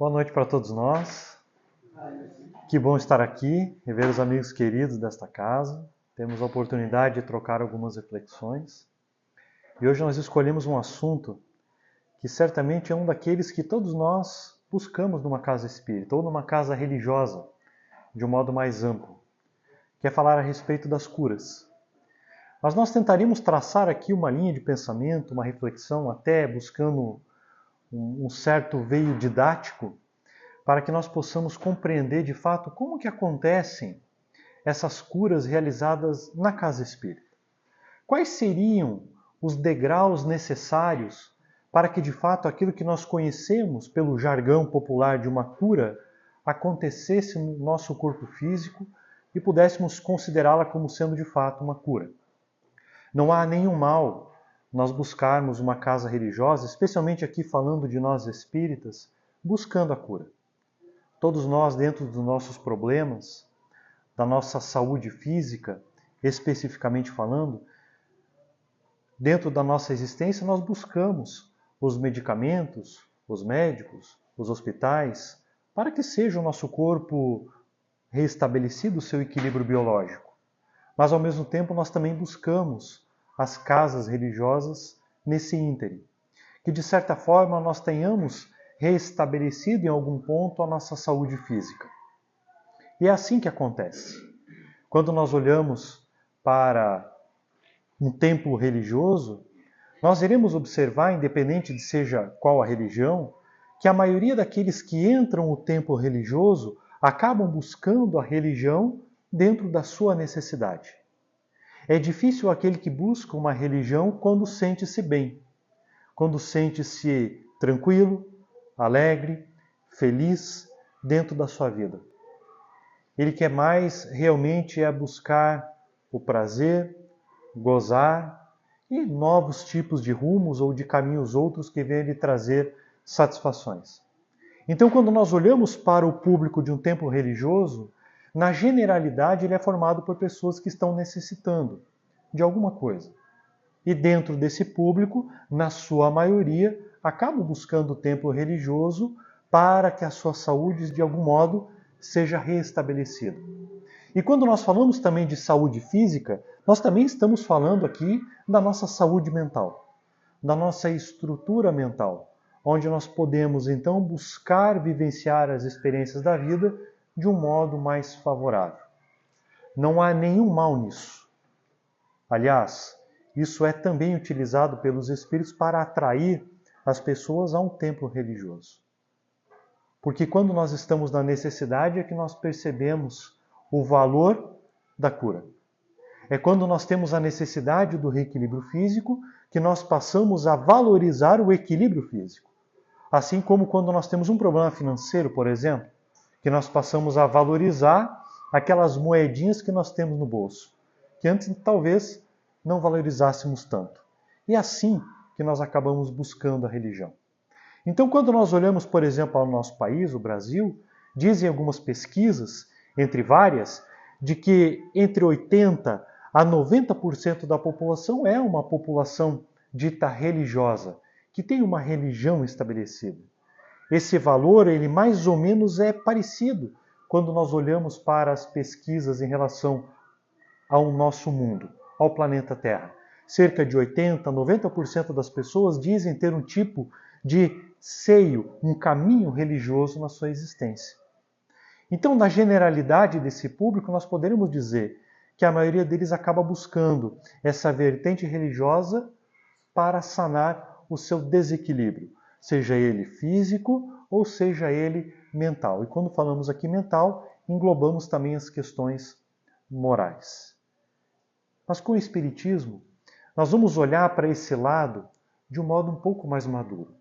Boa noite para todos nós. Que bom estar aqui e ver os amigos queridos desta casa. Temos a oportunidade de trocar algumas reflexões. E hoje nós escolhemos um assunto que certamente é um daqueles que todos nós buscamos numa casa espírita ou numa casa religiosa, de um modo mais amplo, que é falar a respeito das curas. Mas nós tentaríamos traçar aqui uma linha de pensamento, uma reflexão, até buscando um certo veio didático, para que nós possamos compreender de fato como que acontecem essas curas realizadas na casa espírita. Quais seriam os degraus necessários para que de fato aquilo que nós conhecemos pelo jargão popular de uma cura acontecesse no nosso corpo físico e pudéssemos considerá-la como sendo de fato uma cura. Não há nenhum mal nós buscarmos uma casa religiosa, especialmente aqui falando de nós espíritas, buscando a cura. Todos nós, dentro dos nossos problemas, da nossa saúde física, especificamente falando, dentro da nossa existência, nós buscamos os medicamentos, os médicos, os hospitais, para que seja o nosso corpo restabelecido o seu equilíbrio biológico. Mas, ao mesmo tempo, nós também buscamos as casas religiosas nesse ínterim, que, de certa forma, nós tenhamos restabelecido em algum ponto a nossa saúde física. E é assim que acontece. Quando nós olhamos para um templo religioso, nós iremos observar, independente de seja qual a religião, que a maioria daqueles que entram no templo religioso acabam buscando a religião dentro da sua necessidade. É difícil aquele que busca uma religião quando sente-se bem, quando sente-se tranquilo, alegre, feliz dentro da sua vida. Ele quer mais realmente buscar o prazer, gozar e novos tipos de rumos ou de caminhos outros que venham lhe trazer satisfações. Então, quando nós olhamos para o público de um templo religioso, na generalidade ele é formado por pessoas que estão necessitando de alguma coisa. E dentro desse público, na sua maioria, acabam buscando o templo religioso para que a sua saúde, de algum modo, seja restabelecida. E quando nós falamos também de saúde física, nós também estamos falando aqui da nossa saúde mental, da nossa estrutura mental, onde nós podemos então buscar vivenciar as experiências da vida de um modo mais favorável. Não há nenhum mal nisso. Aliás, isso é também utilizado pelos espíritos para atrair as pessoas a um templo religioso. Porque quando nós estamos na necessidade é que nós percebemos o valor da cura. É quando nós temos a necessidade do reequilíbrio físico que nós passamos a valorizar o equilíbrio físico. Assim como quando nós temos um problema financeiro, por exemplo, que nós passamos a valorizar aquelas moedinhas que nós temos no bolso, que antes talvez não valorizássemos tanto. E é assim que nós acabamos buscando a religião. Então, quando nós olhamos, por exemplo, ao nosso país, o Brasil, dizem algumas pesquisas, entre várias, de que entre 80% a 90% da população é uma população dita religiosa, que tem uma religião estabelecida. Esse valor, ele mais ou menos é parecido quando nós olhamos para as pesquisas em relação ao nosso mundo, ao planeta Terra. Cerca de 80%, 90% das pessoas dizem ter um tipo de seio, um caminho religioso na sua existência. Então, na generalidade desse público, nós poderíamos dizer que a maioria deles acaba buscando essa vertente religiosa para sanar o seu desequilíbrio, seja ele físico ou seja ele mental. E quando falamos aqui mental, englobamos também as questões morais. Mas com o Espiritismo, nós vamos olhar para esse lado de um modo um pouco mais maduro.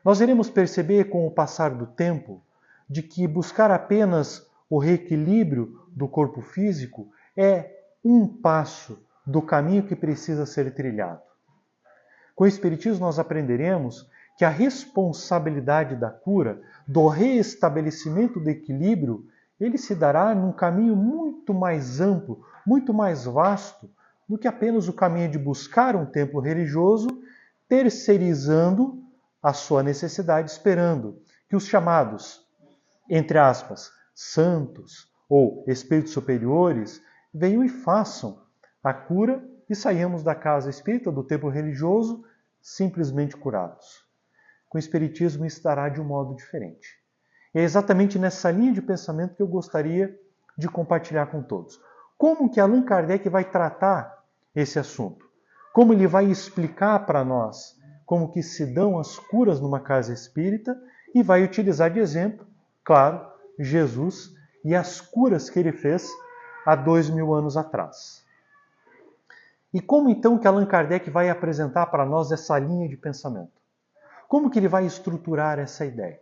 Nós iremos perceber com o passar do tempo de que buscar apenas o reequilíbrio do corpo físico é um passo do caminho que precisa ser trilhado. Com o Espiritismo nós aprenderemos que a responsabilidade da cura, do reestabelecimento do equilíbrio, ele se dará num caminho muito mais amplo, muito mais vasto do que apenas o caminho de buscar um templo religioso, terceirizando a sua necessidade, esperando que os chamados, entre aspas, santos ou espíritos superiores venham e façam a cura e saímos da casa espírita, do templo religioso, simplesmente curados. Com o Espiritismo isso dará de um modo diferente. E é exatamente nessa linha de pensamento que eu gostaria de compartilhar com todos. Como que Allan Kardec vai tratar esse assunto? Como ele vai explicar para nós como que se dão as curas numa casa espírita e vai utilizar de exemplo, claro, Jesus e as curas que ele fez há 2000 anos atrás. E como então que Allan Kardec vai apresentar para nós essa linha de pensamento? Como que ele vai estruturar essa ideia?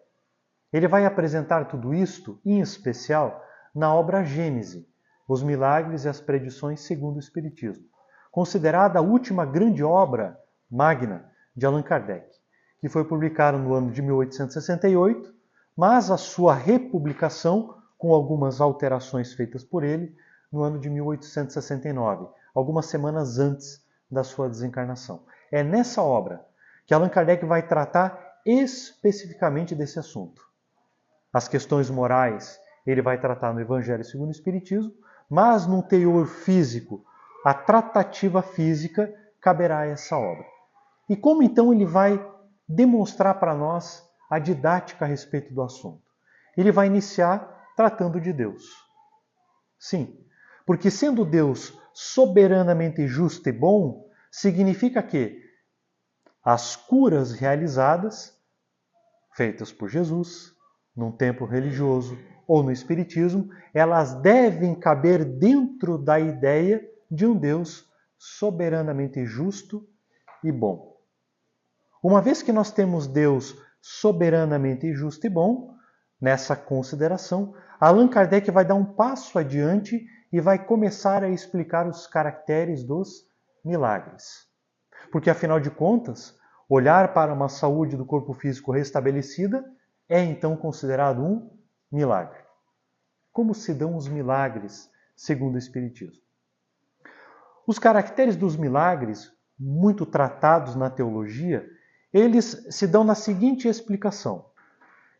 Ele vai apresentar tudo isto, em especial, na obra Gênese, Os Milagres e as Predições segundo o Espiritismo, considerada a última grande obra magna de Allan Kardec, que foi publicada no ano de 1868, mas a sua republicação, com algumas alterações feitas por ele, no ano de 1869, algumas semanas antes da sua desencarnação. É nessa obra que Allan Kardec vai tratar especificamente desse assunto. As questões morais ele vai tratar no Evangelho segundo o Espiritismo, mas num teor físico, a tratativa física caberá a essa obra. E como então ele vai demonstrar para nós a didática a respeito do assunto? Ele vai iniciar tratando de Deus. Sim, porque sendo Deus soberanamente justo e bom, significa que as curas realizadas, feitas por Jesus, num templo religioso ou no Espiritismo, elas devem caber dentro da ideia de um Deus soberanamente justo e bom. Uma vez que nós temos Deus soberanamente justo e bom, nessa consideração, Allan Kardec vai dar um passo adiante e vai começar a explicar os caracteres dos milagres. Porque, afinal de contas, olhar para uma saúde do corpo físico restabelecida é então considerado um milagre. Como se dão os milagres, segundo o Espiritismo? Os caracteres dos milagres, muito tratados na teologia, eles se dão na seguinte explicação: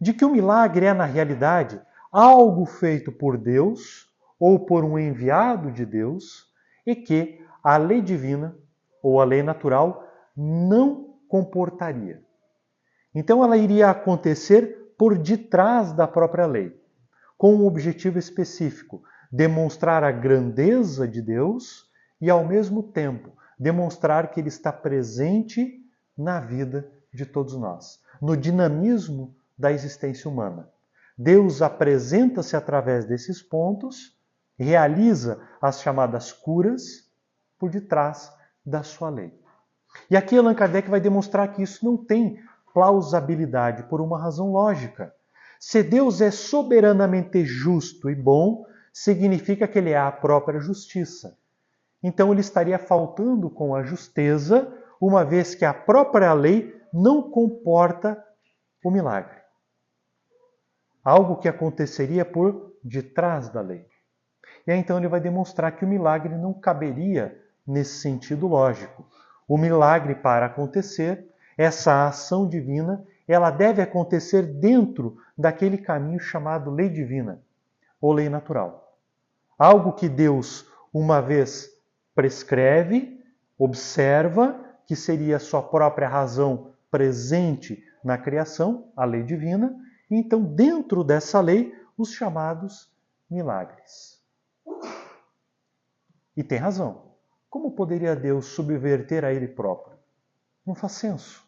de que o milagre é, na realidade, algo feito por Deus ou por um enviado de Deus e que a lei divina ou a lei natural não comportaria. Então ela iria acontecer por detrás da própria lei, com um objetivo específico: demonstrar a grandeza de Deus e, ao mesmo tempo, demonstrar que Ele está presente na vida de todos nós, no dinamismo da existência humana. Deus apresenta-se através desses pontos, realiza as chamadas curas por detrás da sua lei. E aqui Allan Kardec vai demonstrar que isso não tem plausibilidade por uma razão lógica. Se Deus é soberanamente justo e bom, significa que Ele é a própria justiça. Então Ele estaria faltando com a justeza, uma vez que a própria lei não comporta o milagre. Algo que aconteceria por detrás da lei. E aí, então ele vai demonstrar que o milagre não caberia nesse sentido lógico. O milagre, para acontecer, essa ação divina, ela deve acontecer dentro daquele caminho chamado lei divina, ou lei natural. Algo que Deus, uma vez prescreve, observa, que seria a sua própria razão presente na criação, a lei divina, e então dentro dessa lei, os chamados milagres. E tem razão. Como poderia Deus subverter a Ele próprio? Não faz senso.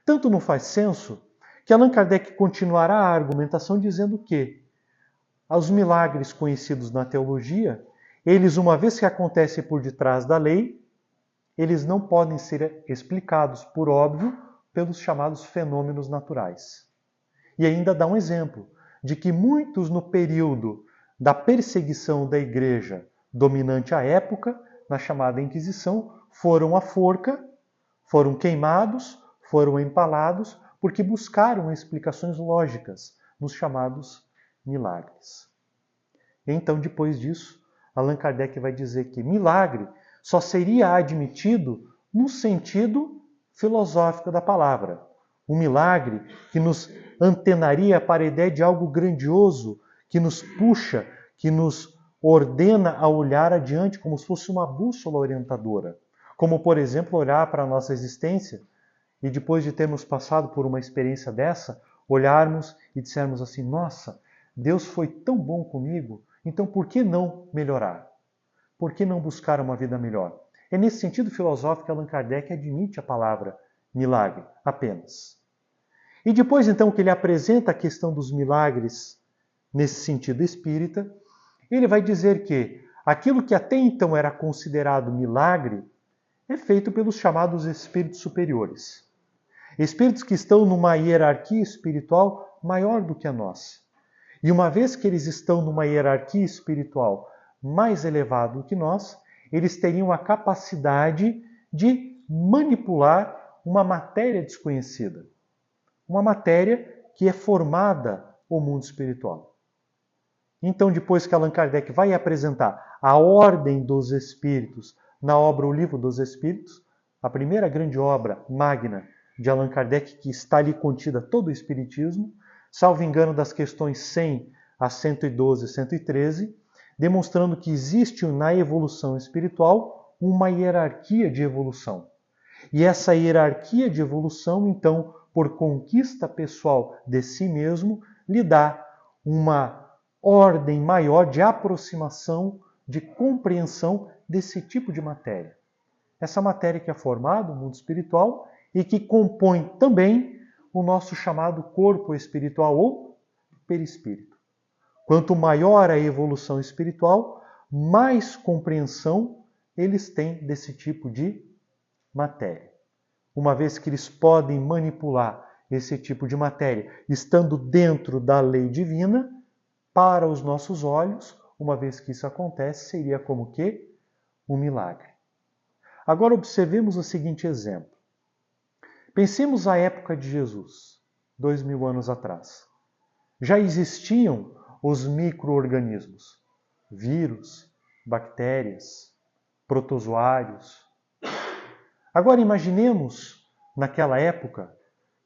Tanto não faz senso que Allan Kardec continuará a argumentação dizendo que os milagres conhecidos na teologia, eles, uma vez que acontecem por detrás da lei, eles não podem ser explicados, por óbvio, pelos chamados fenômenos naturais. E ainda dá um exemplo de que muitos no período da perseguição da igreja dominante à época, na chamada Inquisição, foram à forca, foram queimados, foram empalados, porque buscaram explicações lógicas nos chamados milagres. Então, depois disso, Allan Kardec vai dizer que milagre só seria admitido no sentido filosófico da palavra. Um milagre que nos antenaria para a ideia de algo grandioso que nos puxa, que nos ordena a olhar adiante como se fosse uma bússola orientadora. Como, por exemplo, olhar para a nossa existência e depois de termos passado por uma experiência dessa, olharmos e dissermos assim, nossa, Deus foi tão bom comigo, então por que não melhorar? Por que não buscar uma vida melhor? É nesse sentido filosófico que Allan Kardec admite a palavra milagre apenas. E depois então que ele apresenta a questão dos milagres nesse sentido espírita, ele vai dizer que aquilo que até então era considerado milagre é feito pelos chamados espíritos superiores. Espíritos que estão numa hierarquia espiritual maior do que a nossa. E uma vez que eles estão numa hierarquia espiritual mais elevada do que nós, eles teriam a capacidade de manipular uma matéria desconhecida. Uma matéria que é formada o mundo espiritual. Então, depois que Allan Kardec vai apresentar a ordem dos espíritos na obra O Livro dos Espíritos, a primeira grande obra magna de Allan Kardec, que está ali contida todo o Espiritismo, salvo engano das questões 100 a 112 e 113, demonstrando que existe na evolução espiritual uma hierarquia de evolução. E essa hierarquia de evolução, então, por conquista pessoal de si mesmo, lhe dá uma ordem maior de aproximação, de compreensão desse tipo de matéria. Essa matéria que é formada, o mundo espiritual, e que compõe também o nosso chamado corpo espiritual ou perispírito. Quanto maior a evolução espiritual, mais compreensão eles têm desse tipo de matéria. Uma vez que eles podem manipular esse tipo de matéria, estando dentro da lei divina, para os nossos olhos, uma vez que isso acontece, seria como que um milagre. Agora observemos o seguinte exemplo. Pensemos a época de Jesus, 2000 anos atrás. Já existiam os micro-organismos, vírus, bactérias, protozoários. Agora imaginemos, naquela época,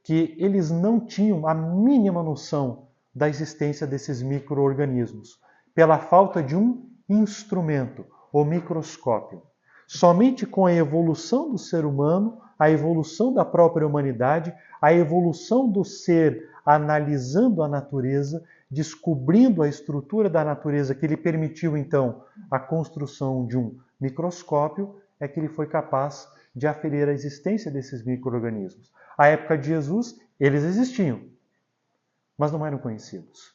que eles não tinham a mínima noção da existência desses micro-organismos, pela falta de um instrumento, o microscópio. Somente com a evolução do ser humano, a evolução da própria humanidade, a evolução do ser analisando a natureza, descobrindo a estrutura da natureza que lhe permitiu, então, a construção de um microscópio, é que ele foi capaz de aferir a existência desses micro-organismos. À época de Jesus, eles existiam, mas não eram conhecidos.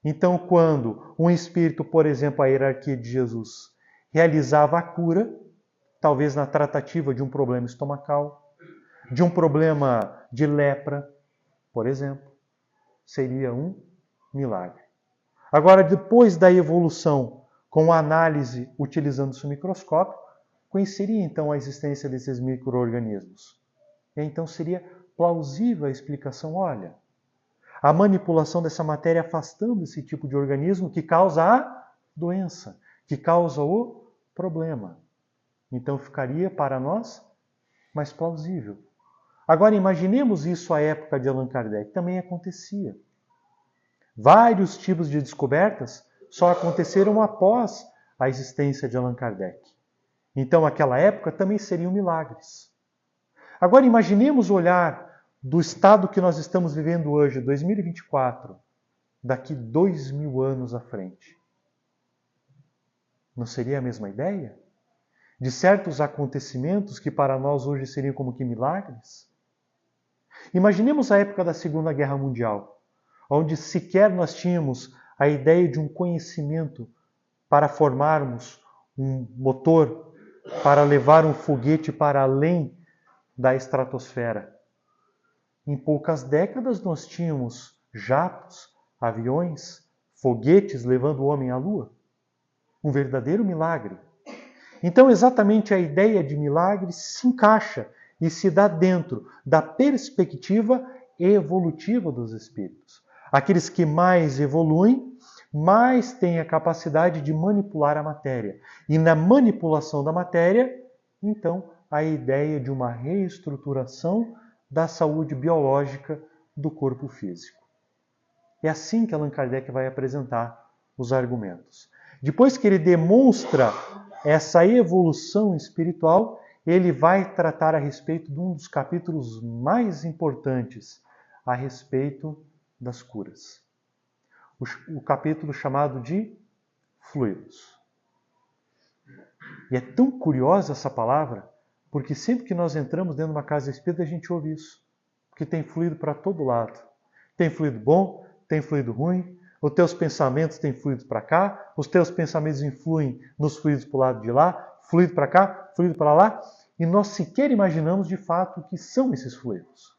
Então, quando um espírito, por exemplo, a hierarquia de Jesus, realizava a cura, talvez na tratativa de um problema estomacal, de um problema de lepra, por exemplo, seria um milagre. Agora, depois da evolução com a análise utilizando-se o microscópio, conheceria então a existência desses micro-organismos. E então seria plausível a explicação, olha, a manipulação dessa matéria afastando esse tipo de organismo que causa a doença, que causa o problema. Então ficaria para nós mais plausível. Agora imaginemos isso à época de Allan Kardec. Também acontecia. Vários tipos de descobertas só aconteceram após a existência de Allan Kardec. Então aquela época também seriam milagres. Agora imaginemos o olhar do estado que nós estamos vivendo hoje, 2024, daqui 2000 anos à frente. Não seria a mesma ideia? De certos acontecimentos que para nós hoje seriam como que milagres? Imaginemos a época da Segunda Guerra Mundial, onde sequer nós tínhamos a ideia de um conhecimento para formarmos um motor, para levar um foguete para além da estratosfera. Em poucas décadas nós tínhamos jatos, aviões, foguetes levando o homem à Lua. Um verdadeiro milagre. Então, exatamente a ideia de milagre se encaixa e se dá dentro da perspectiva evolutiva dos espíritos. Aqueles que mais evoluem, mais têm a capacidade de manipular a matéria. E na manipulação da matéria, então, a ideia de uma reestruturação da saúde biológica do corpo físico. É assim que Allan Kardec vai apresentar os argumentos. Depois que ele demonstra essa evolução espiritual, ele vai tratar a respeito de um dos capítulos mais importantes, a respeito das curas. O capítulo chamado de fluidos. E é tão curiosa essa palavra, porque sempre que nós entramos dentro de uma casa espírita, a gente ouve isso. Porque tem fluido para todo lado. Tem fluido bom, tem fluido ruim, os teus pensamentos têm fluido para cá, os teus pensamentos influem nos fluidos para o lado de lá, fluido para cá, fluido para lá, e nós sequer imaginamos de fato o que são esses fluidos.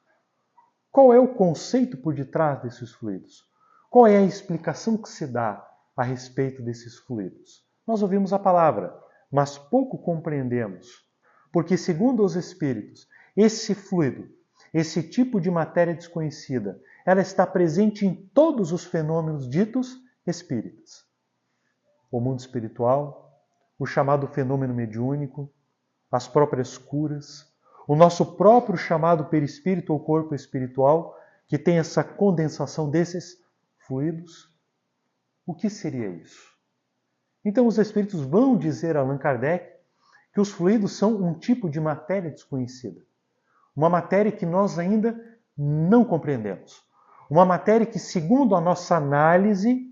Qual é o conceito por detrás desses fluidos? Qual é a explicação que se dá a respeito desses fluidos? Nós ouvimos a palavra, mas pouco compreendemos, porque segundo os espíritos, esse fluido, esse tipo de matéria desconhecida, ela está presente em todos os fenômenos ditos espíritas. O mundo espiritual, o chamado fenômeno mediúnico, as próprias curas, o nosso próprio chamado perispírito ou corpo espiritual, que tem essa condensação desses fluidos. O que seria isso? Então os espíritos vão dizer a Allan Kardec que os fluidos são um tipo de matéria desconhecida. Uma matéria que nós ainda não compreendemos. Uma matéria que, segundo a nossa análise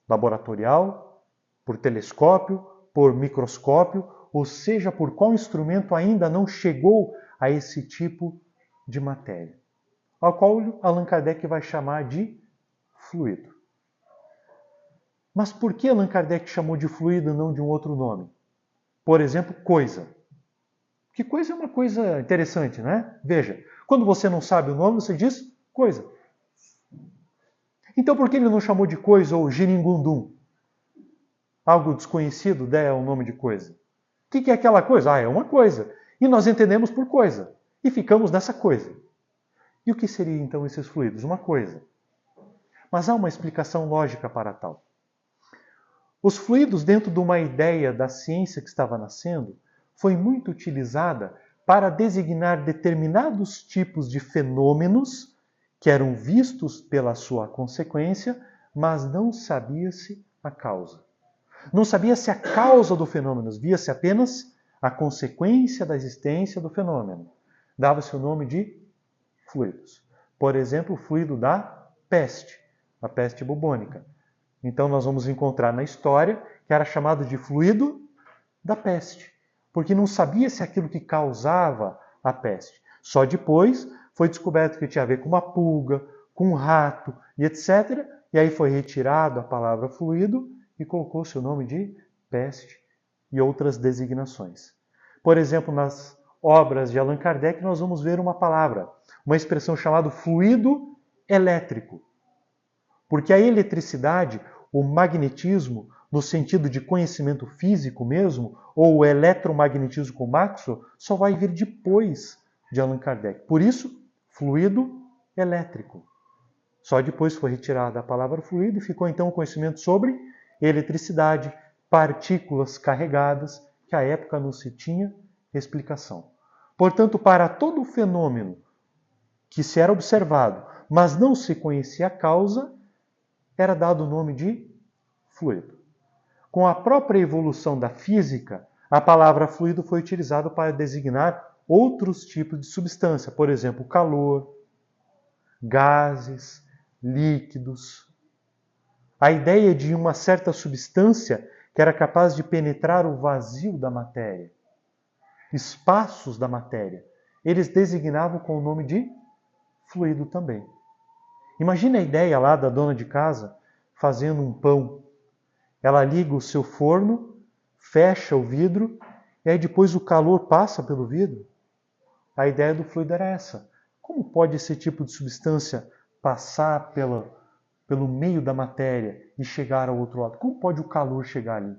laboratorial, por telescópio, por microscópio, ou seja, por qual instrumento ainda não chegou a esse tipo de matéria, ao qual Allan Kardec vai chamar de fluido. Mas por que Allan Kardec chamou de fluido e não de um outro nome? Por exemplo, coisa. Que coisa é uma coisa interessante, né? Veja, quando você não sabe o nome, você diz coisa. Então por que ele não chamou de coisa ou giringundum? Algo desconhecido é o nome de coisa. O que é aquela coisa? É uma coisa. E nós entendemos por coisa. E ficamos nessa coisa. E o que seriam então esses fluidos? Uma coisa. Mas há uma explicação lógica para tal. Os fluidos, dentro de uma ideia da ciência que estava nascendo, foi muito utilizada para designar determinados tipos de fenômenos que eram vistos pela sua consequência, mas não sabia-se a causa. Não sabia-se a causa do fenômeno, via-se apenas a consequência da existência do fenômeno. Dava-se o nome de fluidos. Por exemplo, o fluido da peste, a peste bubônica. Então nós vamos encontrar na história que era chamado de fluido da peste, porque não sabia-se aquilo que causava a peste. Só depois foi descoberto que tinha a ver com uma pulga, com um rato e etc. E aí foi retirado a palavra fluido e colocou-se o nome de peste e outras designações. Por exemplo, nas obras de Allan Kardec nós vamos ver uma palavra, uma expressão chamada fluido elétrico. Porque a eletricidade, o magnetismo, no sentido de conhecimento físico mesmo, ou o eletromagnetismo com Maxwell, só vai vir depois de Allan Kardec. Por isso, fluido elétrico. Só depois foi retirada a palavra fluido e ficou então o conhecimento sobre eletricidade, partículas carregadas, que à época não se tinha explicação. Portanto, para todo fenômeno que se era observado, mas não se conhecia a causa, era dado o nome de fluido. Com a própria evolução da física, a palavra fluido foi utilizada para designar outros tipos de substância, por exemplo, calor, gases, líquidos. A ideia de uma certa substância que era capaz de penetrar o vazio da matéria, espaços da matéria, eles designavam com o nome de fluido também. Imagine a ideia lá da dona de casa fazendo um pão. Ela liga o seu forno, fecha o vidro, e aí depois o calor passa pelo vidro. A ideia do fluido era essa. Como pode esse tipo de substância passar pelo meio da matéria e chegar ao outro lado? Como pode o calor chegar ali?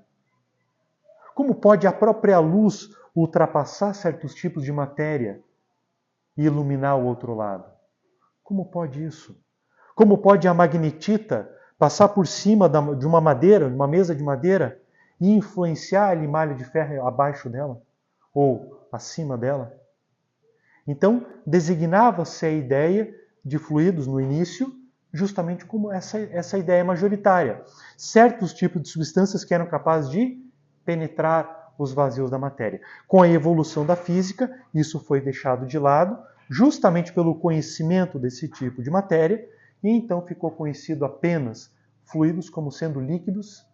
Como pode a própria luz ultrapassar certos tipos de matéria e iluminar o outro lado? Como pode isso? Como pode a magnetita passar por cima de uma madeira, de uma mesa de madeira, e influenciar a limalha de ferro abaixo dela? Ou acima dela? Então, designava-se a ideia de fluidos no início, justamente como essa ideia majoritária. Certos tipos de substâncias que eram capazes de penetrar os vazios da matéria. Com a evolução da física, isso foi deixado de lado, justamente pelo conhecimento desse tipo de matéria, e então ficou conhecido apenas fluidos como sendo líquidos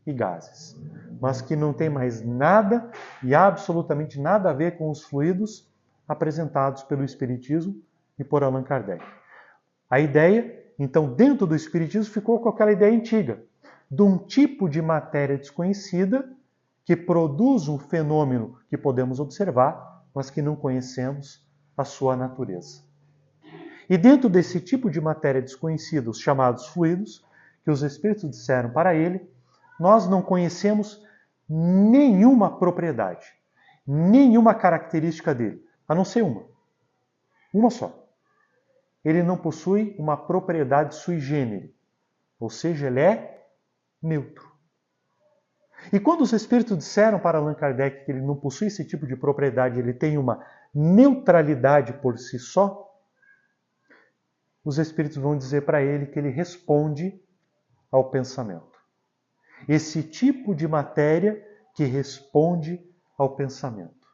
e gases, mas que não tem mais nada e absolutamente nada a ver com os fluidos apresentados pelo Espiritismo e por Allan Kardec. A ideia, então, dentro do Espiritismo ficou com aquela ideia antiga, de um tipo de matéria desconhecida que produz um fenômeno que podemos observar, mas que não conhecemos a sua natureza. E dentro desse tipo de matéria desconhecida, os chamados fluidos, que os Espíritos disseram para ele, nós não conhecemos nenhuma propriedade, nenhuma característica dele, a não ser uma só. Ele não possui uma propriedade sui generis, ou seja, ele é neutro. E quando os Espíritos disseram para Allan Kardec que ele não possui esse tipo de propriedade, ele tem uma neutralidade por si só, os Espíritos vão dizer para ele que ele responde ao pensamento. Esse tipo de matéria que responde ao pensamento.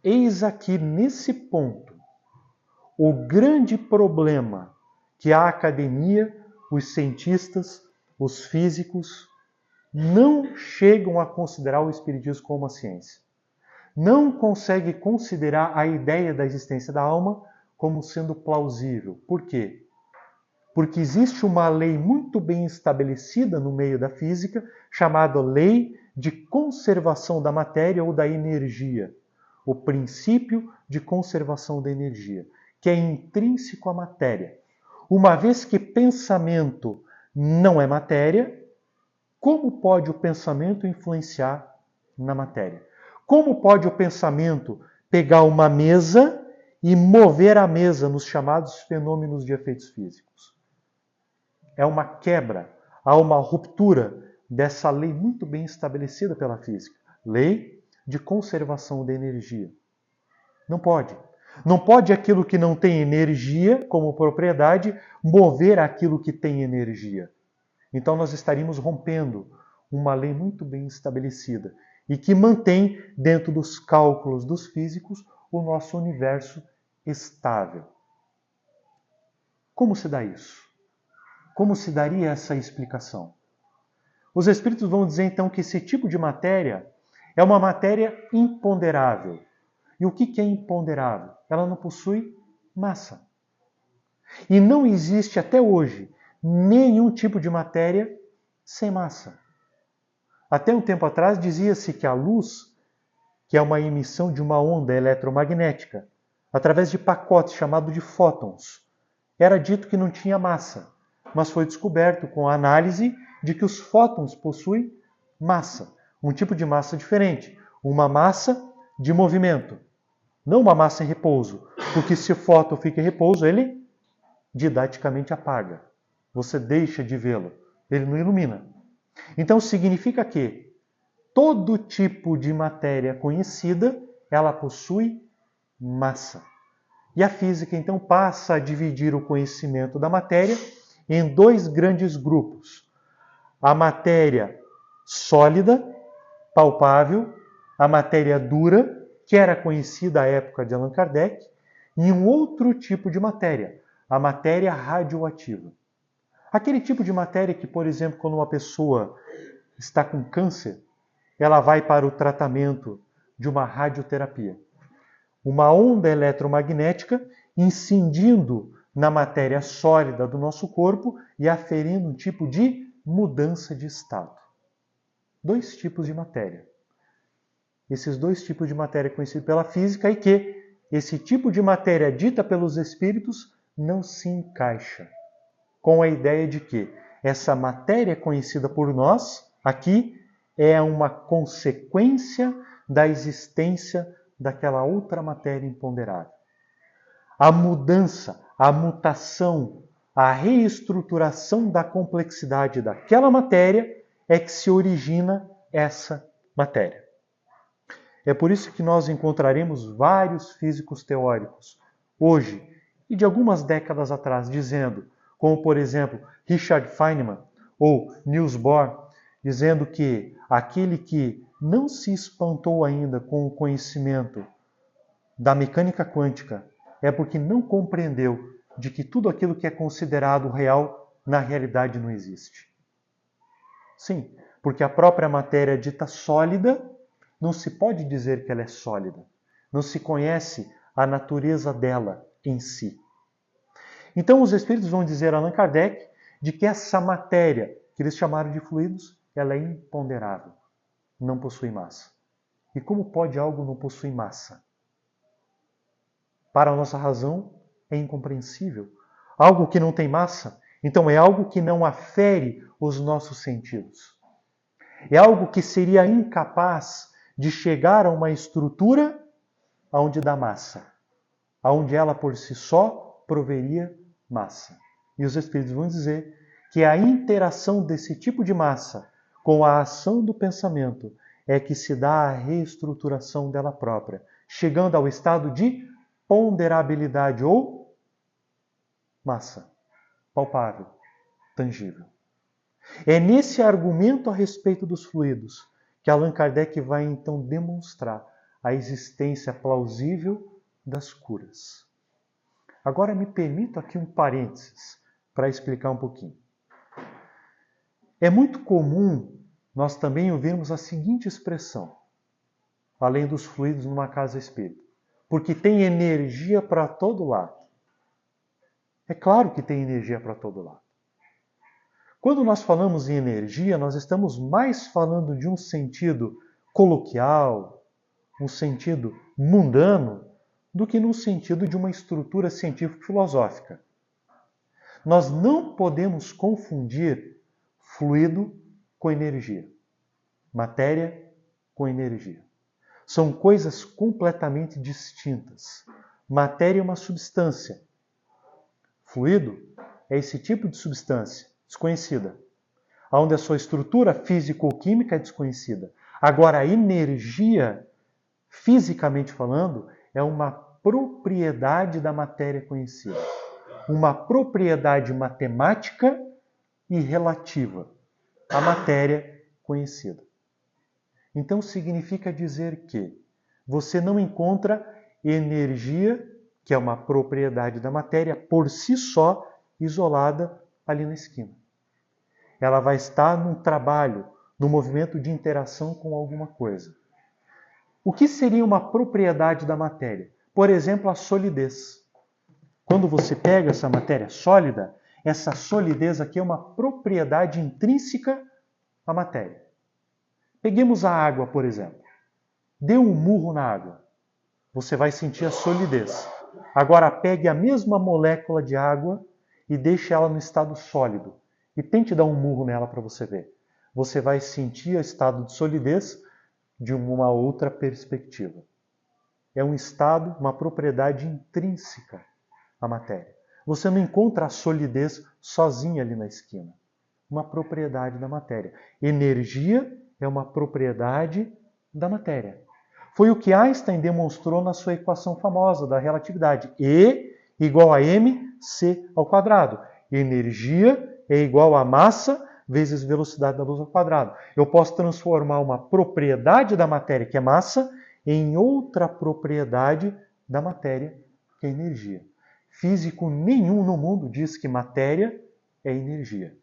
Eis aqui, nesse ponto, o grande problema que a academia, os cientistas, os físicos, não chegam a considerar o Espiritismo como uma ciência. Não conseguem considerar a ideia da existência da alma como sendo plausível. Por quê? Porque existe uma lei muito bem estabelecida no meio da física, chamada lei de conservação da matéria ou da energia. O princípio de conservação da energia, que é intrínseco à matéria. Uma vez que pensamento não é matéria, como pode o pensamento influenciar na matéria? Como pode o pensamento pegar uma mesa e mover a mesa nos chamados fenômenos de efeitos físicos? É uma quebra, há uma ruptura dessa lei muito bem estabelecida pela física. Lei de conservação da energia. Não pode. Não pode aquilo que não tem energia como propriedade mover aquilo que tem energia. Então nós estaríamos rompendo uma lei muito bem estabelecida e que mantém dentro dos cálculos dos físicos o nosso universo estável. Como se dá isso? Como se daria essa explicação? Os Espíritos vão dizer então que esse tipo de matéria é uma matéria imponderável. E o que é imponderável? Ela não possui massa. E não existe até hoje nenhum tipo de matéria sem massa. Até um tempo atrás dizia-se que a luz, que é uma emissão de uma onda eletromagnética, através de pacotes chamados de fótons, era dito que não tinha massa. Mas foi descoberto com a análise de que os fótons possuem massa, um tipo de massa diferente, uma massa de movimento, não uma massa em repouso, porque se o fóton fica em repouso, ele didaticamente apaga, você deixa de vê-lo, ele não ilumina. Então significa que todo tipo de matéria conhecida, ela possui massa. E a física então passa a dividir o conhecimento da matéria em dois grandes grupos. A matéria sólida, palpável, a matéria dura, que era conhecida à época de Allan Kardec, e um outro tipo de matéria, a matéria radioativa. Aquele tipo de matéria que, por exemplo, quando uma pessoa está com câncer, ela vai para o tratamento de uma radioterapia. Uma onda eletromagnética incidindo na matéria sólida do nosso corpo e aferindo um tipo de mudança de estado. Dois tipos de matéria. Esses dois tipos de matéria conhecidos pela física e que esse tipo de matéria dita pelos espíritos não se encaixa com a ideia de que essa matéria conhecida por nós aqui é uma consequência da existência daquela outra matéria imponderável. A mudança, a mutação, a reestruturação da complexidade daquela matéria é que se origina essa matéria. É por isso que nós encontraremos vários físicos teóricos hoje e de algumas décadas atrás, dizendo, como por exemplo Richard Feynman ou Niels Bohr, dizendo que aquele que não se espantou ainda com o conhecimento da mecânica quântica é porque não compreendeu de que tudo aquilo que é considerado real, na realidade não existe. Sim, porque a própria matéria dita sólida, não se pode dizer que ela é sólida. Não se conhece a natureza dela em si. Então os espíritos vão dizer a Allan Kardec de que essa matéria, que eles chamaram de fluidos, ela é imponderável, não possui massa. E como pode algo não possuir massa? Para a nossa razão, é incompreensível. Algo que não tem massa, então é algo que não afere os nossos sentidos. É algo que seria incapaz de chegar a uma estrutura onde dá massa, onde ela por si só proveria massa. E os espíritos vão dizer que a interação desse tipo de massa com a ação do pensamento é que se dá a reestruturação dela própria, chegando ao estado de ponderabilidade ou massa, palpável, tangível. É nesse argumento a respeito dos fluidos que Allan Kardec vai então demonstrar a existência plausível das curas. Agora me permito aqui um parênteses para explicar um pouquinho. É muito comum nós também ouvirmos a seguinte expressão, além dos fluidos numa casa espírita, porque tem energia para todo lado. É claro que tem energia para todo lado. Quando nós falamos em energia, nós estamos mais falando de um sentido coloquial, um sentido mundano, do que num sentido de uma estrutura científico-filosófica. Nós não podemos confundir fluido com energia, matéria com energia. São coisas completamente distintas. Matéria é uma substância. Fluido é esse tipo de substância desconhecida, onde a sua estrutura físico-química é desconhecida. Agora, a energia, fisicamente falando, é uma propriedade da matéria conhecida. Uma propriedade matemática e relativa à matéria conhecida. Então, significa dizer que você não encontra energia, que é uma propriedade da matéria, por si só, isolada ali na esquina. Ela vai estar num trabalho, num movimento de interação com alguma coisa. O que seria uma propriedade da matéria? Por exemplo, a solidez. Quando você pega essa matéria sólida, essa solidez aqui é uma propriedade intrínseca à matéria. Peguemos a água, por exemplo. Dê um murro na água. Você vai sentir a solidez. Agora pegue a mesma molécula de água e deixe ela no estado sólido. E tente dar um murro nela para você ver. Você vai sentir o estado de solidez de uma outra perspectiva. É um estado, uma propriedade intrínseca à matéria. Você não encontra a solidez sozinha ali na esquina. Uma propriedade da matéria. Energia é uma propriedade da matéria. Foi o que Einstein demonstrou na sua equação famosa da relatividade. E igual a mc ao quadrado. Energia é igual a massa vezes velocidade da luz ao quadrado. Eu posso transformar uma propriedade da matéria, que é massa, em outra propriedade da matéria, que é energia. Físico nenhum no mundo diz que matéria é energia.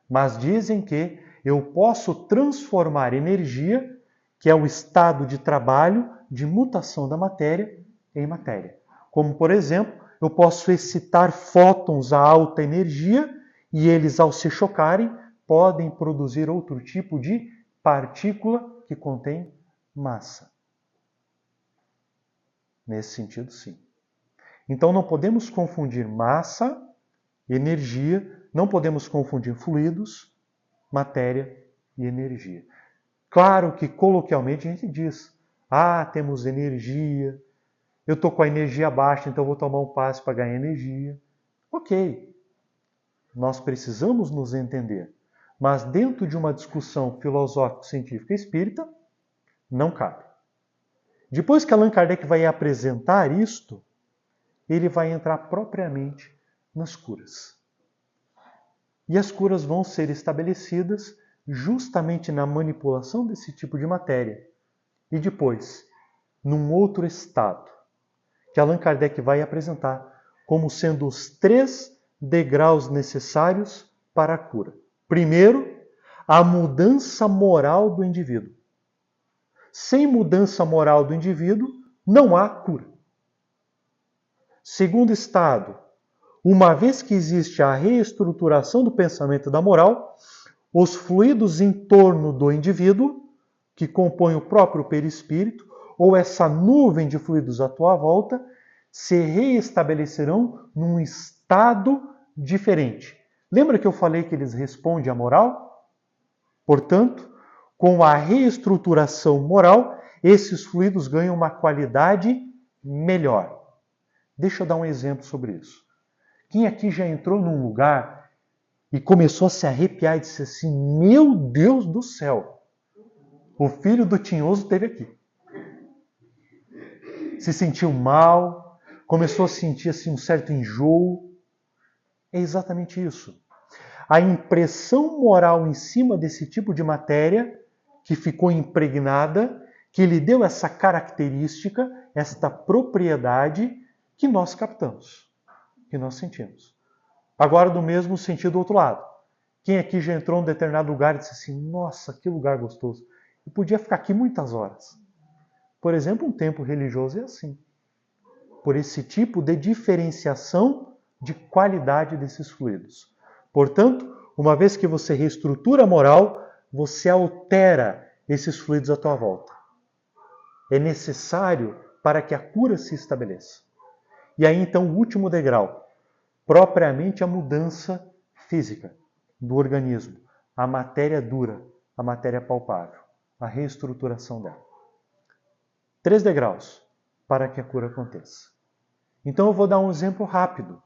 Mas dizem que eu posso transformar energia, que é o estado de trabalho, de mutação da matéria, em matéria. Como, por exemplo, eu posso excitar fótons a alta energia e eles, ao se chocarem, podem produzir outro tipo de partícula que contém massa. Nesse sentido, sim. Então, não podemos confundir massa, energia, não podemos confundir fluidos, matéria e energia. Claro que, coloquialmente, a gente diz, temos energia, eu estou com a energia baixa, então vou tomar um passe para ganhar energia. Ok, nós precisamos nos entender, mas dentro de uma discussão filosófico-científica espírita, não cabe. Depois que Allan Kardec vai apresentar isto, ele vai entrar propriamente nas curas. E as curas vão ser estabelecidas justamente na manipulação desse tipo de matéria. E depois, num outro estado, que Allan Kardec vai apresentar como sendo os 3 degraus necessários para a cura. Primeiro, a mudança moral do indivíduo. Sem mudança moral do indivíduo, não há cura. Segundo estado, uma vez que existe a reestruturação do pensamento e da moral, os fluidos em torno do indivíduo, que compõem o próprio perispírito, ou essa nuvem de fluidos à tua volta, se reestabelecerão num estado diferente. Lembra que eu falei que eles respondem à moral? Portanto, com a reestruturação moral, esses fluidos ganham uma qualidade melhor. Deixa eu dar um exemplo sobre isso. Quem aqui já entrou num lugar e começou a se arrepiar e disse assim: meu Deus do céu, o filho do Tinhoso esteve aqui. Se sentiu mal, começou a sentir assim, um certo enjoo. É exatamente isso. A impressão moral em cima desse tipo de matéria que ficou impregnada, que lhe deu essa característica, esta propriedade que nós captamos, que nós sentimos. Agora, do mesmo sentido do outro lado. Quem aqui já entrou em um determinado lugar e disse assim: nossa, que lugar gostoso. Eu podia ficar aqui muitas horas. Por exemplo, um templo religioso é assim. Por esse tipo de diferenciação de qualidade desses fluidos. Portanto, uma vez que você reestrutura a moral, você altera esses fluidos à tua volta. É necessário para que a cura se estabeleça. E aí, então, o último degrau, propriamente a mudança física do organismo, a matéria dura, a matéria palpável, a reestruturação dela. 3 degraus para que a cura aconteça. Então eu vou dar um exemplo rápido,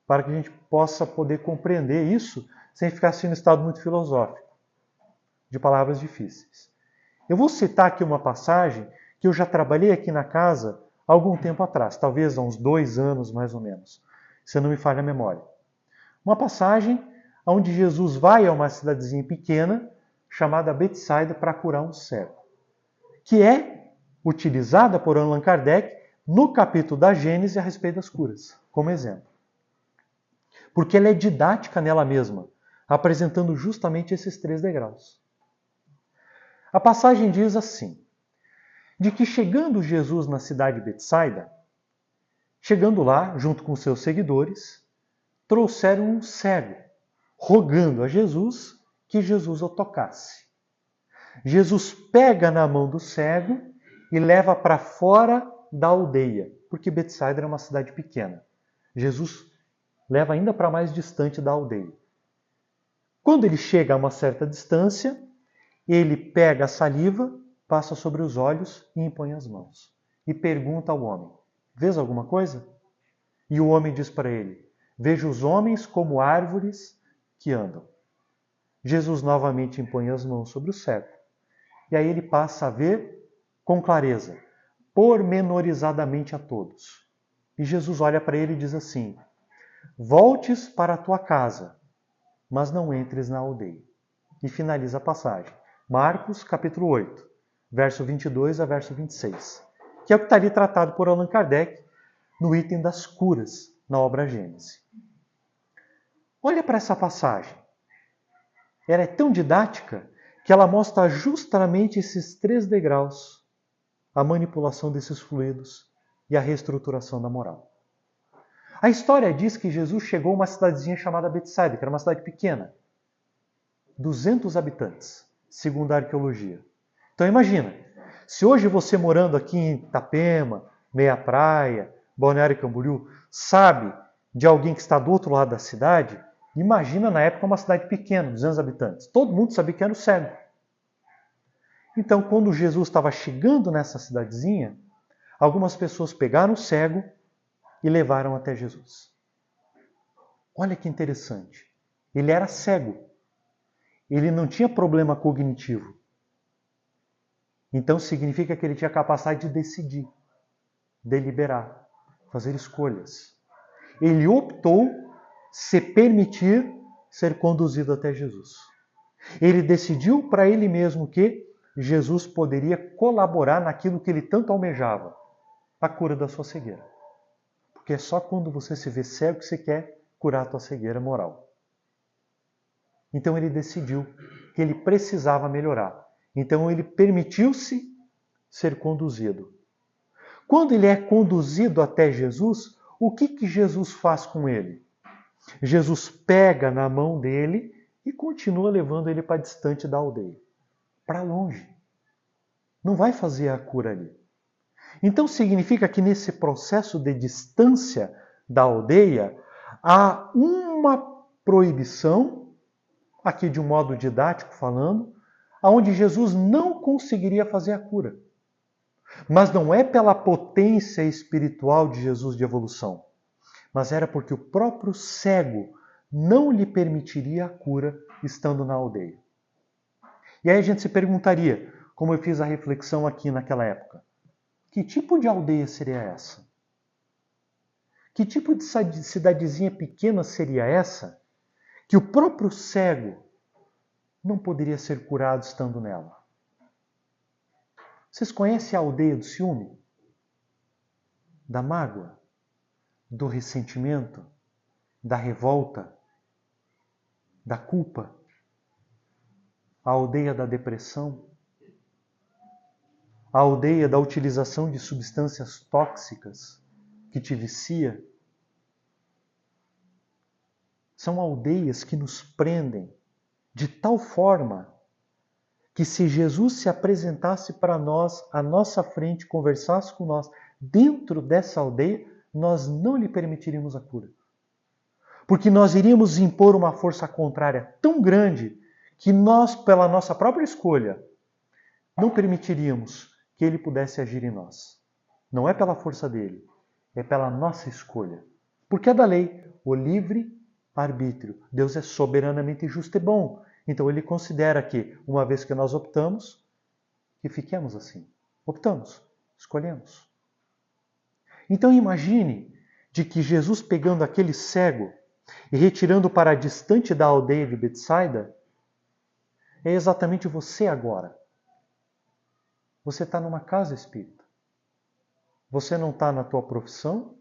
para que a gente possa poder compreender isso sem ficar assim no estado muito filosófico, de palavras difíceis. Eu vou citar aqui uma passagem que eu já trabalhei aqui na casa há algum tempo atrás, talvez há uns 2 anos mais ou menos, se não me falha a memória. Uma passagem onde Jesus vai a uma cidadezinha pequena chamada Betsaida para curar um cego, que é utilizada por Allan Kardec no capítulo da Gênese a respeito das curas, como exemplo. Porque ela é didática nela mesma, apresentando justamente esses 3 degraus. A passagem diz assim, de que chegando Jesus na cidade de Betsaida, chegando lá, junto com seus seguidores, trouxeram um cego, rogando a Jesus que Jesus o tocasse. Jesus pega na mão do cego e leva para fora da aldeia, porque Betsaida era uma cidade pequena. Jesus leva ainda para mais distante da aldeia. Quando ele chega a uma certa distância, ele pega a saliva, passa sobre os olhos e impõe as mãos. E pergunta ao homem: vês alguma coisa? E o homem diz para ele: vejo os homens como árvores que andam. Jesus novamente impõe as mãos sobre o cego. E aí ele passa a ver com clareza, pormenorizadamente a todos. E Jesus olha para ele e diz assim: voltes para a tua casa, mas não entres na aldeia. E finaliza a passagem. Marcos, capítulo 8, verso 22 a verso 26, que é o que está ali tratado por Allan Kardec no item das curas na obra Gênese. Olha para essa passagem. Ela é tão didática que ela mostra justamente esses 3 degraus, a manipulação desses fluidos e a reestruturação da moral. A história diz que Jesus chegou a uma cidadezinha chamada Betsaida, que era uma cidade pequena, 200 habitantes, segundo a arqueologia. Então imagina, se hoje você morando aqui em Itapema, Meia Praia, Balneário Camboriú, sabe de alguém que está do outro lado da cidade, imagina na época uma cidade pequena, 200 habitantes. Todo mundo sabia que era o cego. Então, quando Jesus estava chegando nessa cidadezinha, algumas pessoas pegaram o cego e levaram até Jesus. Olha que interessante. Ele era cego. Ele não tinha problema cognitivo. Então significa que ele tinha capacidade de decidir, deliberar. fazer escolhas. Ele optou se permitir ser conduzido até Jesus. Ele decidiu para ele mesmo que Jesus poderia colaborar naquilo que ele tanto almejava, a cura da sua cegueira. Porque é só quando você se vê cego que você quer curar a tua cegueira moral. Então ele decidiu que ele precisava melhorar. Então ele permitiu-se ser conduzido. Quando ele é conduzido até Jesus, o que Jesus faz com ele? Jesus pega na mão dele e continua levando ele para distante da aldeia, para longe. Não vai fazer a cura ali. Então significa que nesse processo de distância da aldeia, há uma proibição, aqui de um modo didático falando, onde Jesus não conseguiria fazer a cura. Mas não é pela potência espiritual de Jesus de evolução, mas era porque o próprio cego não lhe permitiria a cura estando na aldeia. E aí a gente se perguntaria, como eu fiz a reflexão aqui naquela época, que tipo de aldeia seria essa? Que tipo de cidadezinha pequena seria essa que o próprio cego não poderia ser curado estando nela? Vocês conhecem a aldeia do ciúme? Da mágoa? Do ressentimento? Da revolta? Da culpa? A aldeia da depressão? A aldeia da utilização de substâncias tóxicas que te vicia? São aldeias que nos prendem de tal forma que se Jesus se apresentasse para nós, à nossa frente, conversasse com nós, dentro dessa aldeia, nós não lhe permitiríamos a cura. Porque nós iríamos impor uma força contrária tão grande que nós, pela nossa própria escolha, não permitiríamos que ele pudesse agir em nós. Não é pela força dele, é pela nossa escolha. Porque é da lei, o livre arbítrio. Deus é soberanamente justo e bom. Então ele considera que, uma vez que nós optamos, que fiquemos assim. Optamos, escolhemos. Então imagine de que Jesus pegando aquele cego e retirando para distante da aldeia de Betsaida, é exatamente você agora. Você está numa casa espírita. Você não está na tua profissão,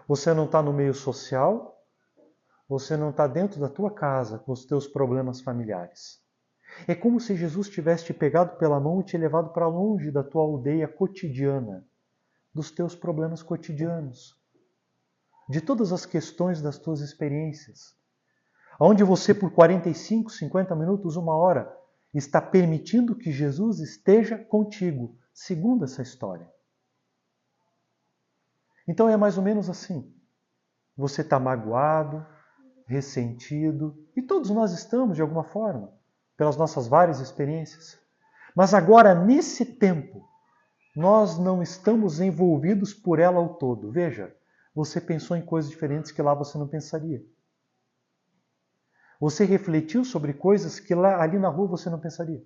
você não está no meio social, você não está dentro da tua casa com os teus problemas familiares. É como se Jesus tivesse te pegado pela mão e te levado para longe da tua aldeia cotidiana, dos teus problemas cotidianos, de todas as questões das tuas experiências, onde você por 45, 50 minutos, 1 hora, está permitindo que Jesus esteja contigo, segundo essa história. Então é mais ou menos assim. Você está magoado, ressentido, e todos nós estamos de alguma forma, pelas nossas várias experiências. Mas agora, nesse tempo, nós não estamos envolvidos por ela ao todo. Veja, você pensou em coisas diferentes que lá você não pensaria. Você refletiu sobre coisas que lá, ali na rua você não pensaria.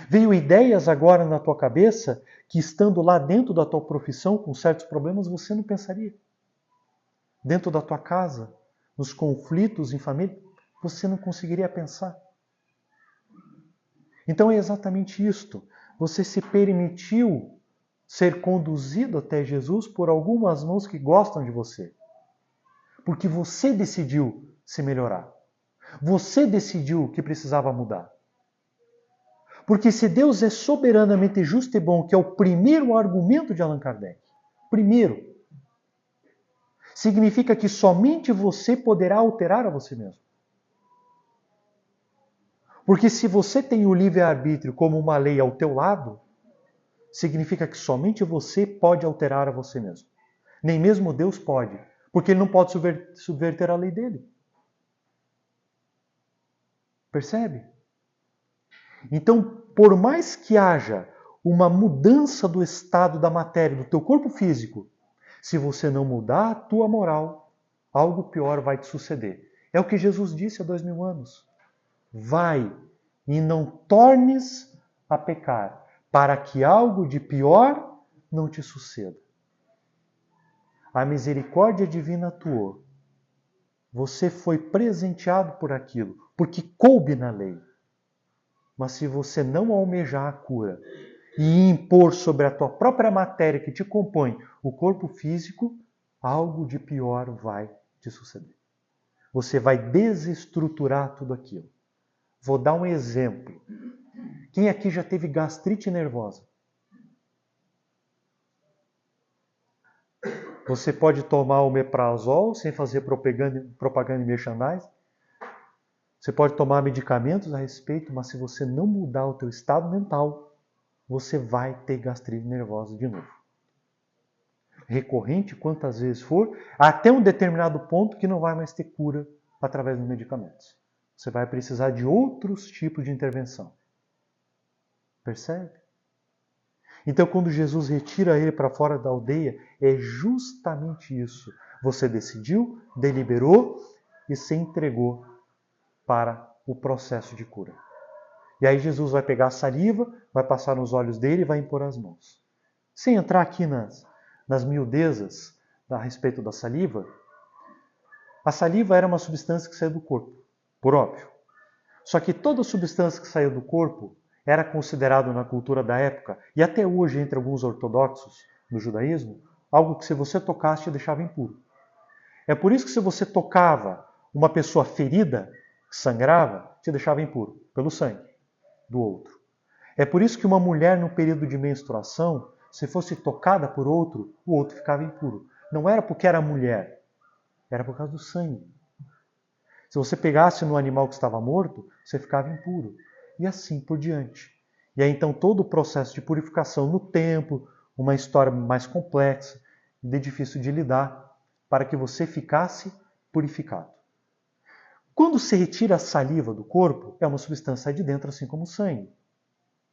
Veio ideias agora na tua cabeça que estando lá dentro da tua profissão com certos problemas você não pensaria. Dentro da tua casa, nos conflitos em família, você não conseguiria pensar. Então é exatamente isto. Você se permitiu ser conduzido até Jesus por algumas mãos que gostam de você. Porque você decidiu se melhorar. Você decidiu que precisava mudar. Porque se Deus é soberanamente justo e bom, que é o primeiro argumento de Allan Kardec, primeiro, significa que somente você poderá alterar a você mesmo. Porque se você tem o livre-arbítrio como uma lei ao teu lado, significa que somente você pode alterar a você mesmo. Nem mesmo Deus pode, porque ele não pode subverter a lei dele. Percebe? Então, por mais que haja uma mudança do estado da matéria, do teu corpo físico, se você não mudar a tua moral, algo pior vai te suceder. É o que Jesus disse há 2000 anos. Vai e não tornes a pecar, para que algo de pior não te suceda. a misericórdia divina atuou. Você foi presenteado por aquilo, porque coube na lei. Mas se você não almejar a cura e impor sobre a tua própria matéria que te compõe o corpo físico, algo de pior vai te suceder. Você vai desestruturar tudo aquilo. Vou dar um exemplo. Quem aqui já teve gastrite nervosa? Você pode tomar o omeprazol sem fazer propaganda e merchandising. Você pode tomar medicamentos a respeito, mas se você não mudar o teu estado mental, você vai ter gastrite nervosa de novo. Recorrente, quantas vezes for, até um determinado ponto que não vai mais ter cura através dos medicamentos. Você vai precisar de outros tipos de intervenção. Percebe? Então, quando Jesus retira ele para fora da aldeia, é justamente isso. Você decidiu, deliberou e se entregou para o processo de cura. E aí Jesus vai pegar a saliva, vai passar nos olhos dele e vai impor as mãos. Sem entrar aqui nas miudezas a respeito da saliva, a saliva era uma substância que saía do corpo, por óbvio. Só que toda substância que saía do corpo era considerado na cultura da época, e até hoje entre alguns ortodoxos no judaísmo, algo que se você tocasse te deixava impuro. É por isso que se você tocava uma pessoa ferida, que sangrava, te deixava impuro, pelo sangue do outro. É por isso que uma mulher no período de menstruação, se fosse tocada por outro, o outro ficava impuro. Não era porque era mulher, era por causa do sangue. Se você pegasse no animal que estava morto, você ficava impuro. E assim por diante. E aí então todo o processo de purificação no templo, uma história mais complexa, de difícil de lidar, para que você ficasse purificado. Quando se retira a saliva do corpo, é uma substância de dentro, assim como o sangue.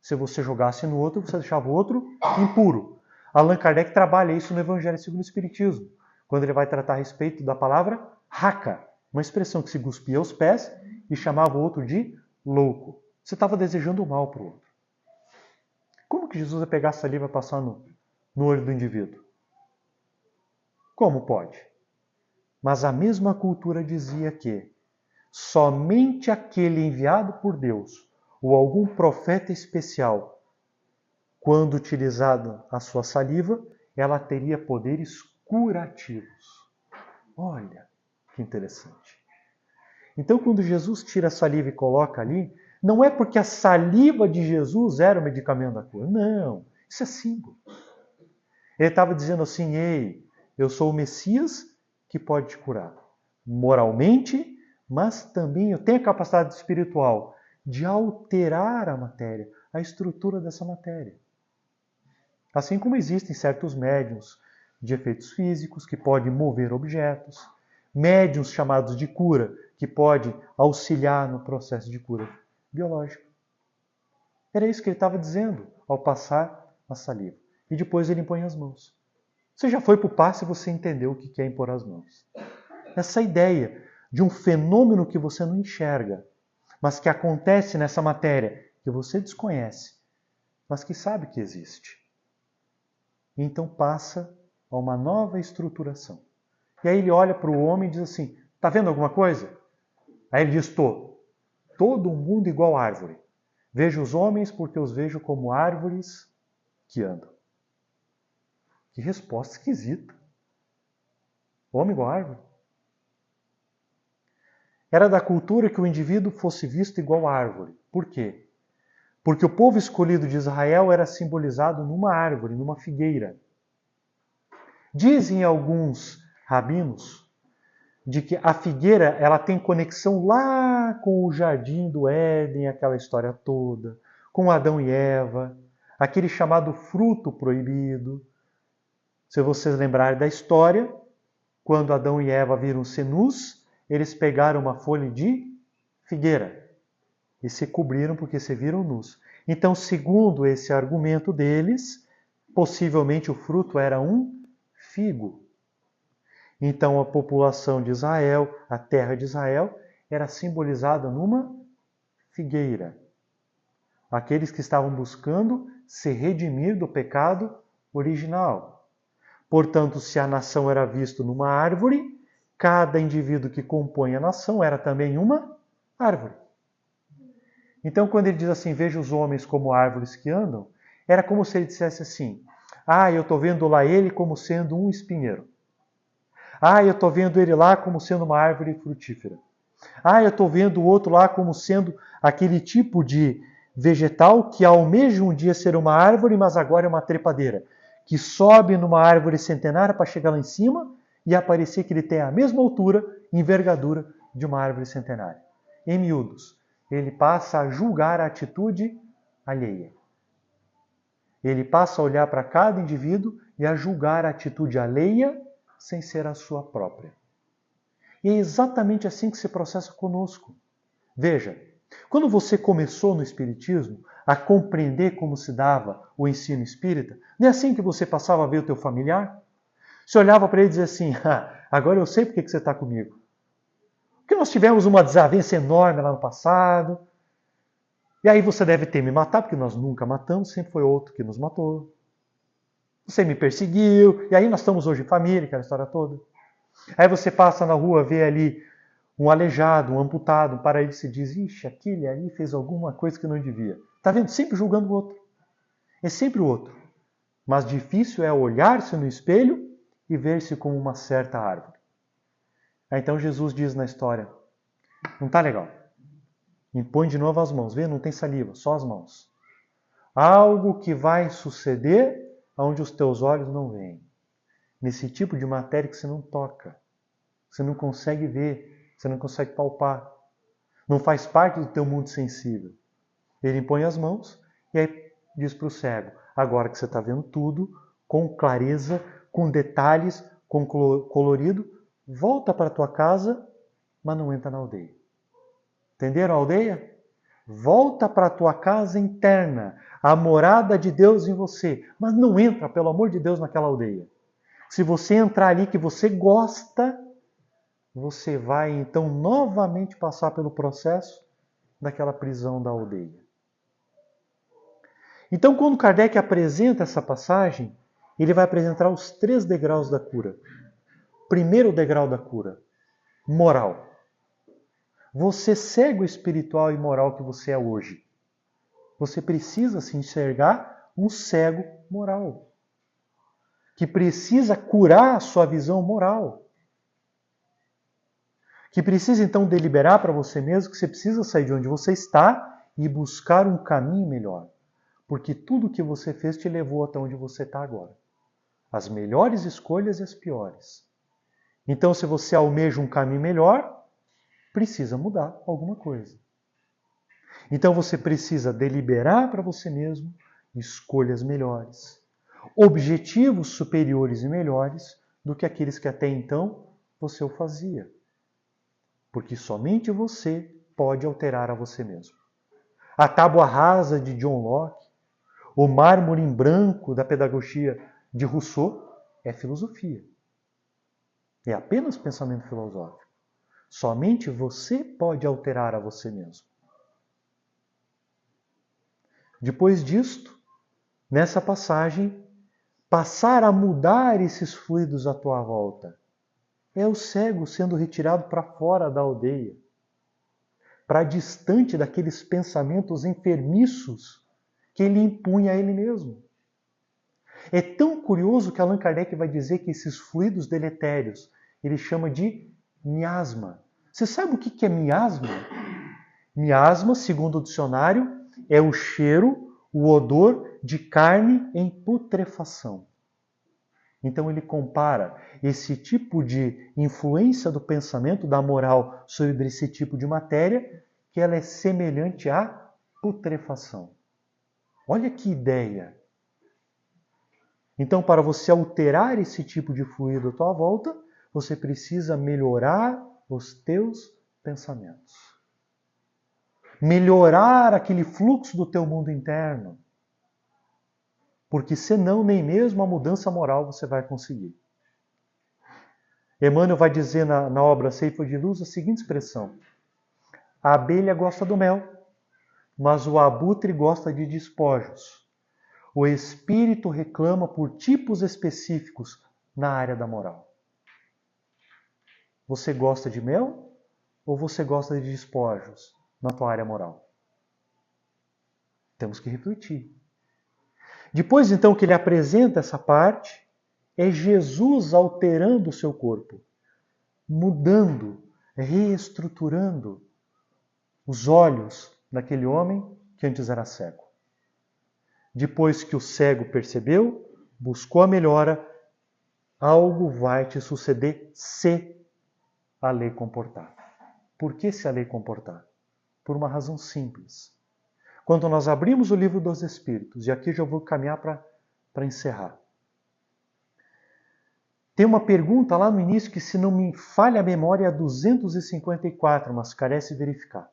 Se você jogasse no outro, você deixava o outro impuro. Allan Kardec trabalha isso no Evangelho segundo o Espiritismo, quando ele vai tratar a respeito da palavra raca, uma expressão que se cuspia aos pés e chamava o outro de louco. Você estava desejando o mal para o outro. Como que Jesus vai pegar a saliva e passar no olho do indivíduo? Como pode? Mas a mesma cultura dizia que somente aquele enviado por Deus ou algum profeta especial, quando utilizada a sua saliva, ela teria poderes curativos. Olha que interessante. Então, quando Jesus tira a saliva e coloca ali, não é porque a saliva de Jesus era o medicamento da cura. Não, isso é símbolo. Ele estava dizendo assim, ei, eu sou o Messias que pode te curar. Moralmente, mas também eu tenho a capacidade espiritual de alterar a matéria, a estrutura dessa matéria. Assim como existem certos médiuns de efeitos físicos que podem mover objetos, médiuns chamados de cura, que podem auxiliar no processo de cura biológica. Era isso que ele estava dizendo ao passar a saliva. E depois ele impõe as mãos. Você já foi para o passe e você entendeu o que é impor as mãos. Essa ideia de um fenômeno que você não enxerga, mas que acontece nessa matéria que você desconhece, mas que sabe que existe. E então passa a uma nova estruturação. E aí ele olha para o homem e diz assim, está vendo alguma coisa? Aí ele diz, estou. Todo mundo igual árvore. Vejo os homens porque os vejo como árvores que andam. Que resposta esquisita. Homem igual árvore. Era da cultura que o indivíduo fosse visto igual árvore. Por quê? Porque o povo escolhido de Israel era simbolizado numa árvore, numa figueira. Dizem alguns rabinos de que a figueira ela tem conexão lá com o jardim do Éden, aquela história toda, com Adão e Eva, aquele chamado fruto proibido. Se vocês lembrarem da história, quando Adão e Eva viram-se nus, eles pegaram uma folha de figueira e se cobriram porque se viram nus. Então, segundo esse argumento deles, possivelmente o fruto era um figo. Então a população de Israel, a terra de Israel, era simbolizada numa figueira. Aqueles que estavam buscando se redimir do pecado original. Portanto, se a nação era vista numa árvore, cada indivíduo que compõe a nação era também uma árvore. Então, quando ele diz assim, veja os homens como árvores que andam, era como se ele dissesse assim, eu estou vendo lá ele como sendo um espinheiro. Eu estou vendo ele lá como sendo uma árvore frutífera. Eu estou vendo o outro lá como sendo aquele tipo de vegetal que almeja um dia ser uma árvore, mas agora é uma trepadeira, que sobe numa árvore centenária para chegar lá em cima e aparecer que ele tem a mesma altura e envergadura de uma árvore centenária. Em miúdos, ele passa a julgar a atitude alheia. Ele passa a olhar para cada indivíduo e a julgar a atitude alheia sem ser a sua própria. E é exatamente assim que se processa conosco. Veja, quando você começou no Espiritismo a compreender como se dava o ensino espírita, não é assim que você passava a ver o teu familiar? Você olhava para ele e dizia assim, agora eu sei por que você está comigo. Porque nós tivemos uma desavença enorme lá no passado, e aí você deve ter me matado, porque nós nunca matamos, sempre foi outro que nos matou. Você me perseguiu, e aí nós estamos hoje em família, aquela história toda. Aí você passa na rua, vê ali um aleijado, um amputado, um paralítico, e diz, ixi, aquele ali fez alguma coisa que não devia. Está vendo? Sempre julgando o outro. É sempre o outro. Mas difícil é olhar-se no espelho e ver-se como uma certa árvore. Então Jesus diz na história, não está legal. Impõe de novo as mãos. Vê, não tem saliva, só as mãos. Algo que vai suceder onde os teus olhos não veem. Nesse tipo de matéria que você não toca. Você não consegue ver. Você não consegue palpar. Não faz parte do teu mundo sensível. Ele impõe as mãos e aí diz para o cego, agora que você está vendo tudo, com clareza, com detalhes, com colorido, volta para a tua casa, mas não entra na aldeia. Entenderam a aldeia? Volta para a tua casa interna, a morada de Deus em você. Mas não entra, pelo amor de Deus, naquela aldeia. Se você entrar ali que você gosta, você vai então novamente passar pelo processo daquela prisão da aldeia. Então, quando Kardec apresenta essa passagem, ele vai apresentar os 3 degraus da cura. Primeiro degrau da cura, moral. Você cego espiritual e moral que você é hoje. Você precisa se enxergar um cego moral. Que precisa curar a sua visão moral. Que precisa então deliberar para você mesmo que você precisa sair de onde você está e buscar um caminho melhor. Porque tudo que você fez te levou até onde você está agora. As melhores escolhas e as piores. Então, se você almeja um caminho melhor, precisa mudar alguma coisa. Então você precisa deliberar para você mesmo escolhas melhores, objetivos superiores e melhores do que aqueles que até então você o fazia. Porque somente você pode alterar a você mesmo. A tábua rasa de John Locke, o mármore em branco da pedagogia de Rousseau é filosofia. É apenas pensamento filosófico. Somente você pode alterar a você mesmo. Depois disto, nessa passagem, passar a mudar esses fluidos à tua volta. É o cego sendo retirado para fora da aldeia, para distante daqueles pensamentos enfermiços que ele impunha a ele mesmo. É tão curioso que Allan Kardec vai dizer que esses fluidos deletérios, ele chama de miasma. Você sabe o que é miasma? Miasma, segundo o dicionário, é o cheiro, o odor de carne em putrefação. Então ele compara esse tipo de influência do pensamento, da moral sobre esse tipo de matéria, que ela é semelhante à putrefação. Olha que ideia! Então, para você alterar esse tipo de fluido à tua volta, você precisa melhorar os teus pensamentos. Melhorar aquele fluxo do teu mundo interno. Porque senão nem mesmo a mudança moral você vai conseguir. Emmanuel vai dizer na obra Ceifa de Luz a seguinte expressão. A abelha gosta do mel, mas o abutre gosta de despojos. O espírito reclama por tipos específicos na área da moral? Você gosta de mel ou você gosta de despojos na tua área moral? Temos que refletir. Depois, então, que ele apresenta essa parte, é Jesus alterando o seu corpo, mudando, reestruturando os olhos daquele homem que antes era cego. Depois que o cego percebeu, buscou a melhora, algo vai te suceder se a lei comportar. Por que se a lei comportar? Por uma razão simples. Quando nós abrimos o livro dos Espíritos, e aqui já vou caminhar para encerrar. Tem uma pergunta lá no início que, se não me falha a memória, é a 254, mas carece verificar.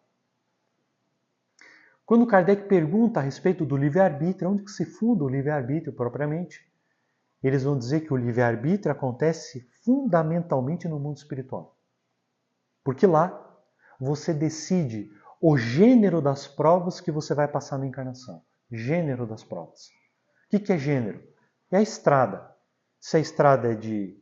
Quando Kardec pergunta a respeito do livre-arbítrio, onde que se funda o livre-arbítrio propriamente, eles vão dizer que o livre-arbítrio acontece fundamentalmente no mundo espiritual. Porque lá você decide o gênero das provas que você vai passar na encarnação. Gênero das provas. O que é gênero? É a estrada. Se a estrada é de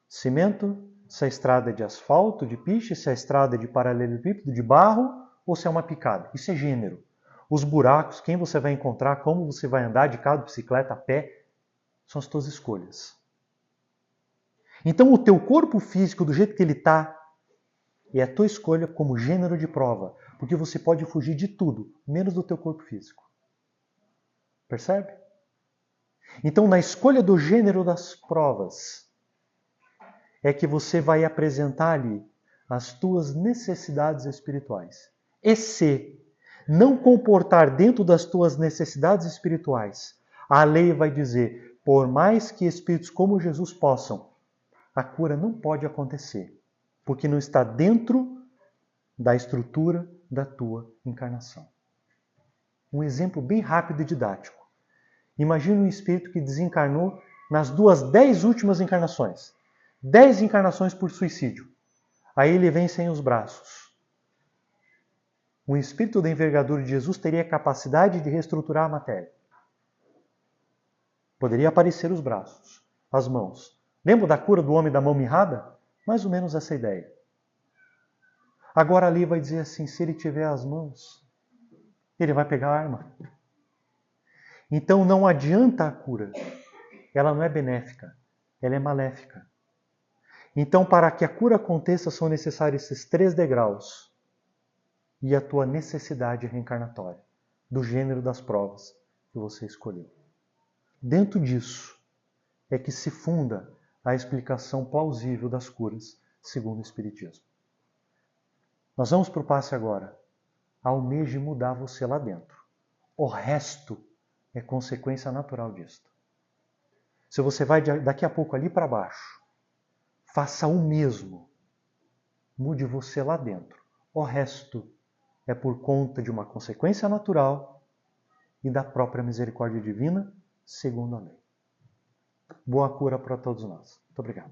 cimento, se a estrada é de asfalto, de piche, se a estrada é de paralelepípedo, de barro, ou se é uma picada. Isso é gênero. Os buracos, quem você vai encontrar, como você vai andar de carro, de bicicleta, a pé, são as tuas escolhas. Então o teu corpo físico, do jeito que ele está, é a tua escolha como gênero de prova. Porque você pode fugir de tudo, menos do teu corpo físico. Percebe? Então, na escolha do gênero das provas, é que você vai apresentar ali as tuas necessidades espirituais. E se não comportar dentro das tuas necessidades espirituais, a lei vai dizer, por mais que espíritos como Jesus possam, a cura não pode acontecer, porque não está dentro da estrutura da tua encarnação. Um exemplo bem rápido e didático. Imagina um espírito que desencarnou nas 10 últimas encarnações. 10 encarnações por suicídio. Aí ele vem sem os braços. Um espírito da envergadura de Jesus teria a capacidade de reestruturar a matéria. Poderia aparecer os braços, as mãos. Lembra da cura do homem da mão mirrada? Mais ou menos essa ideia. Agora ali vai dizer assim, se ele tiver as mãos, ele vai pegar a arma. Então não adianta a cura. Ela não é benéfica, ela é maléfica. Então, para que a cura aconteça, são necessários esses 3 degraus. E a tua necessidade reencarnatória, do gênero das provas que você escolheu. Dentro disso é que se funda a explicação plausível das curas, segundo o Espiritismo. Nós vamos para o passe agora. Almeje mudar você lá dentro. O resto é consequência natural disto. Se você vai daqui a pouco ali para baixo, faça o mesmo. Mude você lá dentro. O resto é por conta de uma consequência natural e da própria misericórdia divina, segundo a lei. Boa cura para todos nós. Muito obrigado.